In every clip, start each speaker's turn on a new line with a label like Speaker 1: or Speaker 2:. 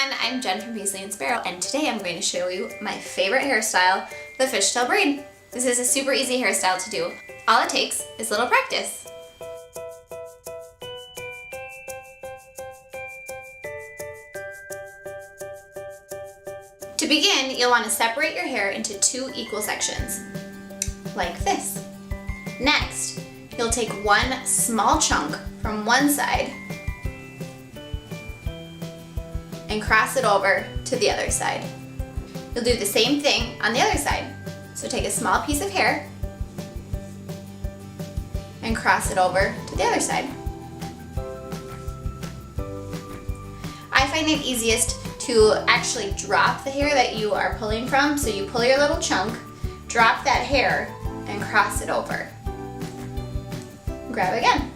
Speaker 1: everyone, I'm Jen from Paisley & Sparrow, and today I'm going to show you my favorite hairstyle, the fishtail braid. This is a super easy hairstyle to do. All it takes is a little practice. To begin, you'll want to separate your hair into 2 equal sections, like this. Next, you'll take one small chunk from one side and cross it over to the other side. You'll do the same thing on the other side. So take a small piece of hair and cross it over to the other side. I find it easiest to actually drop the hair that you are pulling from. So you pull your little chunk, drop that hair, and cross it over. Grab again.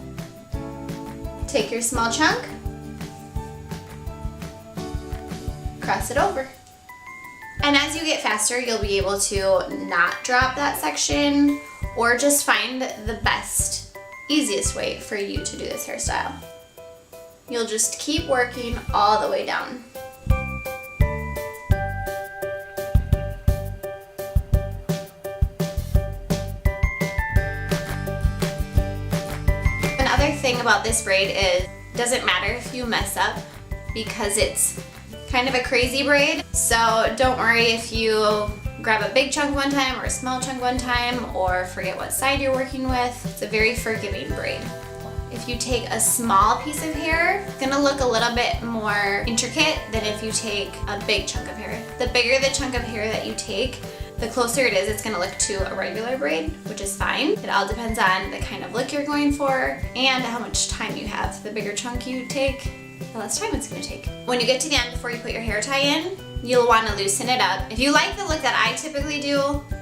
Speaker 1: Take your small chunk, cross it over. And as you get faster, you'll be able to not drop that section or just find the best, easiest way for you to do this hairstyle. You'll just keep working all the way down. Another thing about this braid is it doesn't matter if you mess up because it's kind of a crazy braid. So don't worry if you grab a big chunk one time or a small chunk one time or forget what side you're working with. It's a very forgiving braid. If you take a small piece of hair, it's gonna look a little bit more intricate than if you take a big chunk of hair. The bigger the chunk of hair that you take, the closer it is it's gonna look to a regular braid, which is fine. It all depends on the kind of look you're going for and how much time you have. The bigger chunk you take, the less time it's gonna take. When you get to the end before you put your hair tie in, you'll wanna loosen it up. If you like the look that I typically do,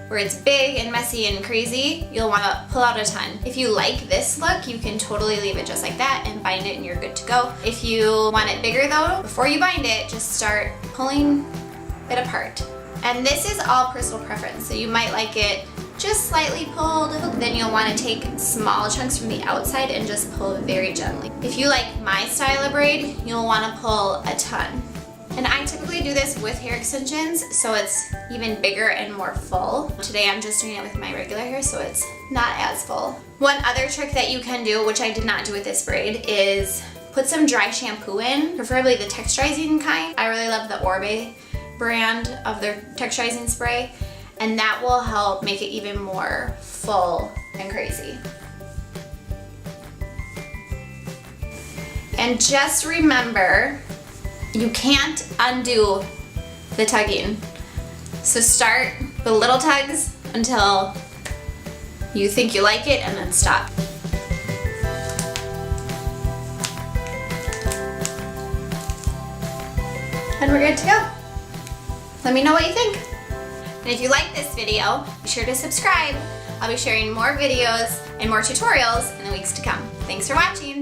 Speaker 1: where it's big and messy and crazy, you'll wanna pull out a ton. If you like this look, you can totally leave it just like that and bind it and you're good to go. If you want it bigger though, before you bind it, just start pulling it apart. And this is all personal preference, so you might like it just slightly pulled, then you'll want to take small chunks from the outside and just pull very gently. If you like my style of braid, you'll want to pull a ton. And I typically do this with hair extensions, so it's even bigger and more full. Today I'm just doing it with my regular hair, so it's not as full. One other trick that you can do, which I did not do with this braid, is put some dry shampoo in, preferably the texturizing kind. I really love the Orbe brand of their texturizing spray, and that will help make it even more full and crazy. And just remember, you can't undo the tugging. So start with little tugs until you think you like it and then stop. And we're good to go. Let me know what you think. And if you like this video, be sure to subscribe. I'll be sharing more videos and more tutorials in the weeks to come. Thanks for watching.